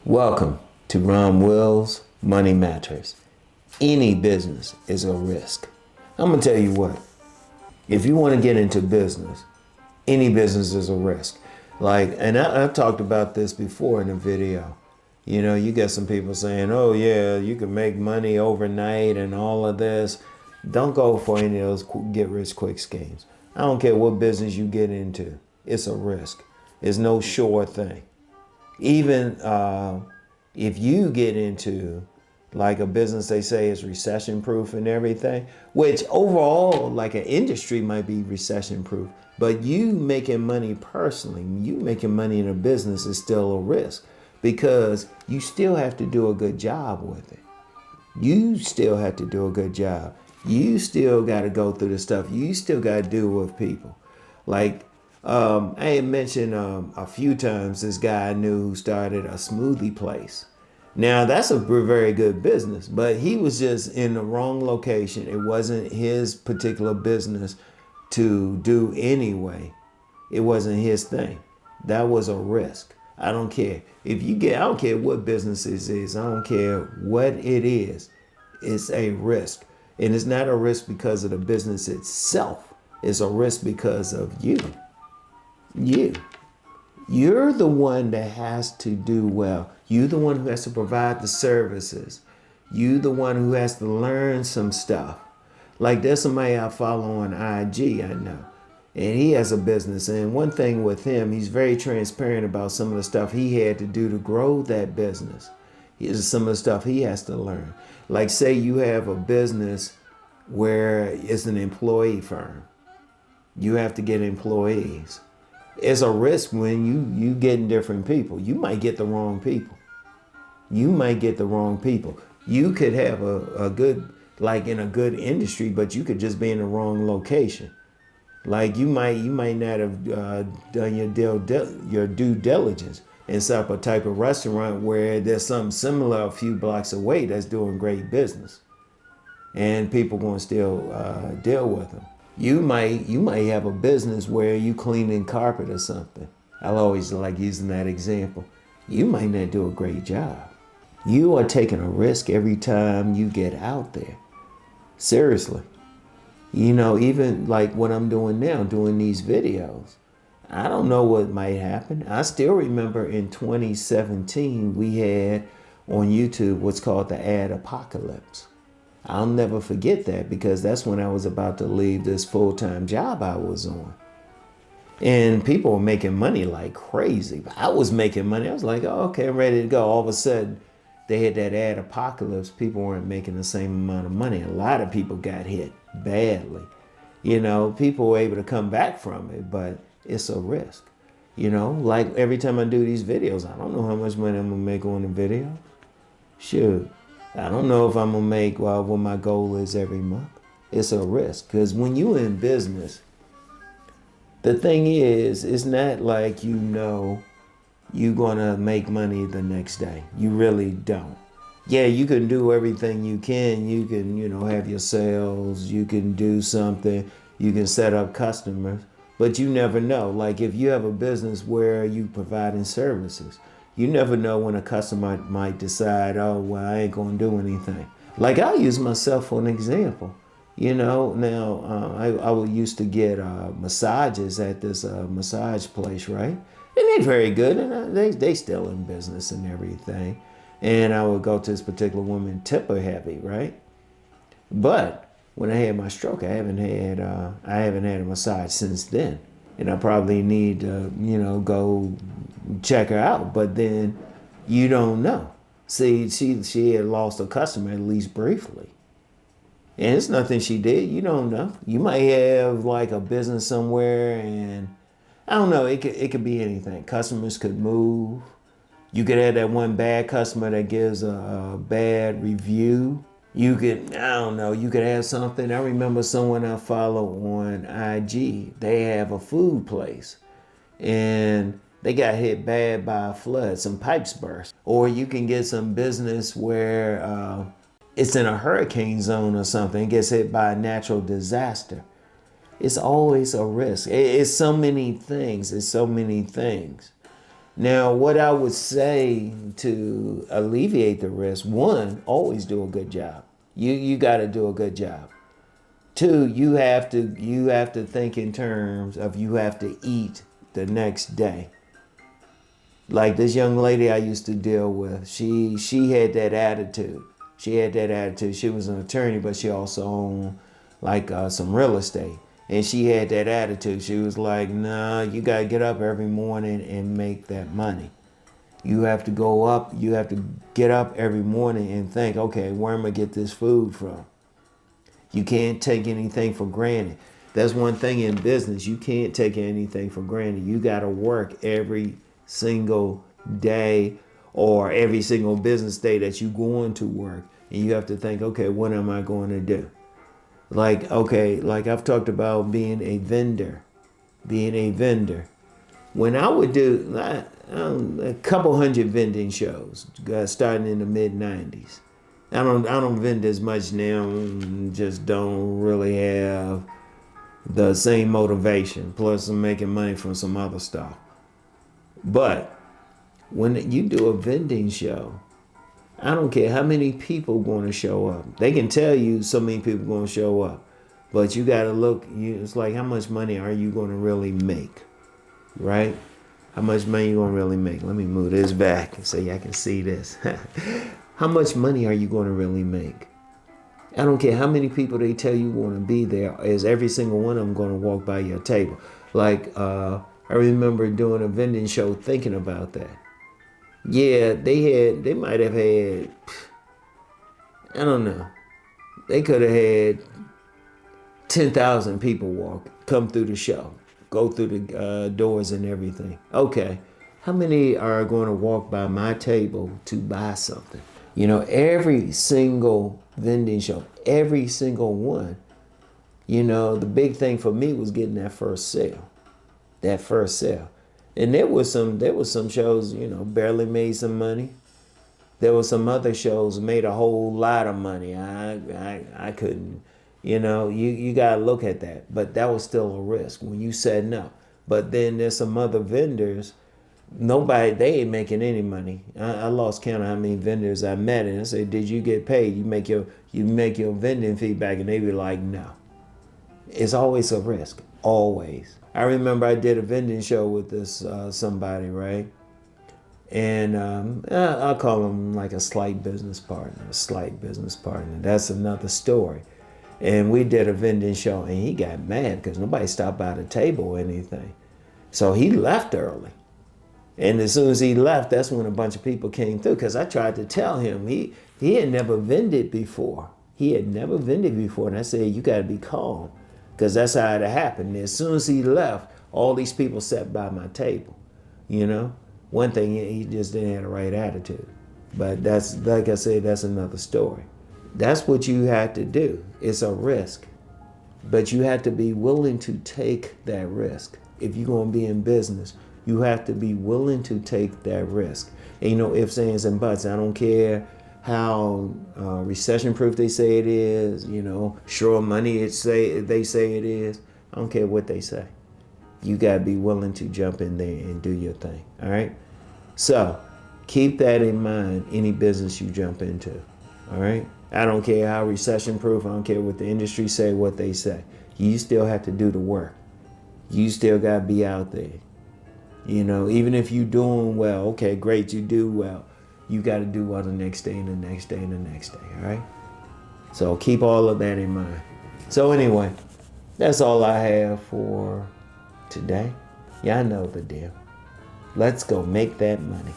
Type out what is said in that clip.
Welcome to Rom Wills Money Matters. Any business is a risk. I'm going to tell you what, if you want to get into business, any business is a risk. And I've talked about this before in a video. You know, you get some people saying, oh yeah, you can make money overnight and all of this. Don't go for any of those get rich quick schemes. I don't care what business you get into. It's a risk. It's no sure thing. Even if you get into like a business they say is recession proof and everything, which overall like an industry might be recession proof, but you making money personally, you making money in a business is still a risk because you still have to do a good job with it. You still have to do a good job. You still got to go through the stuff. You still got to deal with people. I had mentioned a few times this guy I knew who started a smoothie place. Now that's a very good business, but he was just in the wrong location. It wasn't his particular business to do anyway. It wasn't his thing. That was a risk. I don't care. I don't care what business it is. I don't care what it is. It's a risk. And it's not a risk because of the business itself. It's a risk because of you. You're the one that has to do well. You're the one who has to provide the services. You're the one who has to learn some stuff. Like there's somebody I follow on IG, I know. And he has a business. And one thing with him, he's very transparent about some of the stuff he had to do to grow that business. Here's some of the stuff he has to learn. Like say you have a business where it's an employee firm. You have to get employees. It's a risk when you getting different people. You might get the wrong people. You could have a good, like in a good industry, but you could just be in the wrong location. Like you might not have done your due diligence and set up a type of restaurant where there's something similar a few blocks away that's doing great business, and people gonna still deal with them. You might have a business where you cleaning carpet or something. I always like using that example. You might not do a great job. You are taking a risk every time you get out there. Seriously. You know, even like what I'm doing now, doing these videos. I don't know what might happen. I still remember in 2017, we had on YouTube what's called the ad apocalypse. I'll never forget that because that's when I was about to leave this full-time job I was on. And people were making money like crazy. But I was making money. I was like, oh, okay, I'm ready to go. All of a sudden, they had that ad apocalypse. People weren't making the same amount of money. A lot of people got hit badly. You know, people were able to come back from it, but it's a risk. You know, like every time I do these videos, I don't know how much money I'm going to make on the video. Shoot. I don't know if I'm going to make what my goal is every month. It's a risk because when you're in business, the thing is, it's not like you know you're going to make money the next day. You really don't. Yeah, you can do everything you can. You can, have your sales. You can do something. You can set up customers. But you never know. Like if you have a business where you providing services, you never know when a customer might decide, oh, well, I ain't going to do anything. Like I'll use myself for an example. I used to get massages at this massage place, right? And they're very good, and they still in business and everything. And I would go to this particular woman, tip her heavy, right? But when I had my stroke, I haven't had a massage since then. And I probably need to, go check her out. But then you don't know. See, she had lost a customer at least briefly. And it's nothing she did. You don't know. You might have like a business somewhere and I don't know. It could be anything. Customers could move. You could have that one bad customer that gives a bad review. You could have something. I remember someone I follow on IG. They have a food place and they got hit bad by a flood. Some pipes burst. Or you can get some business where it's in a hurricane zone or something. It gets hit by a natural disaster. It's always a risk. It's so many things. Now, what I would say to alleviate the risk, one, always do a good job. You got to do a good job. Two, you have to think in terms of you have to eat the next day. Like this young lady I used to deal with, she had that attitude. She had that attitude. She was an attorney, but she also owned like some real estate. And she had that attitude. She was like, nah, you got to get up every morning and make that money. You have to go up. You have to get up every morning and think, okay, where am I get this food from? You can't take anything for granted. That's one thing in business. You can't take anything for granted. You got to work every single day or every single business day that you going to work. And you have to think, okay, what am I going to do? Like, okay, like I've talked about being a vendor. When I would do a couple hundred vending shows, starting in the mid-90s. I don't vend as much now, just don't really have the same motivation. Plus I'm making money from some other stuff. But when you do a vending show, I don't care how many people going to show up. They can tell you so many people going to show up. But you got to look, it's like how much money are you going to really make? Right? How much money you going to really make? Let me move this back so y'all can see this. How much money are you going to really make? I don't care how many people they tell you want to be there. Is every single one of them going to walk by your table? Like, I remember doing a vending show thinking about that. Yeah, they might have had, I don't know. They could have had 10,000 people come through the show, go through the doors and everything. Okay, how many are going to walk by my table to buy something? You know, every single vending show, every single one, you know, the big thing for me was getting that first sale. And there was some shows, you know, barely made some money. There was some other shows made a whole lot of money. I couldn't, you know, you got to look at that. But that was still a risk when you said no. But then there's some other vendors, they ain't making any money. I lost count of how many vendors I met, and I said, did you get paid? You make your vending fee back, and they be like, no. It's always a risk, always. I remember I did a vending show with this somebody, right? And I'll call him like a slight business partner. That's another story. And we did a vending show, and he got mad because nobody stopped by the table or anything. So he left early. And as soon as he left, that's when a bunch of people came through, because I tried to tell him he had never vended before. And I said, you got to be calm, because that's how it happened. As soon as he left, all these people sat by my table. You know, one thing, he just didn't have the right attitude. But that's, like I said, that's another story. That's what you have to do. It's a risk. But you have to be willing to take that risk. If you're going to be in business, you have to be willing to take that risk. Ain't no ifs, ands, and buts. I don't care how recession-proof they say it is, you know, sure money they say it is. I don't care what they say. You got to be willing to jump in there and do your thing, all right? So keep that in mind, any business you jump into, all right? I don't care how recession-proof, I don't care what the industry say, what they say. You still have to do the work. You still got to be out there. You know, even if you're doing well, okay, great, you do well. You got to do well the next day and the next day and the next day, all right? So keep all of that in mind. So anyway, that's all I have for today. Y'all know the deal. Let's go make that money.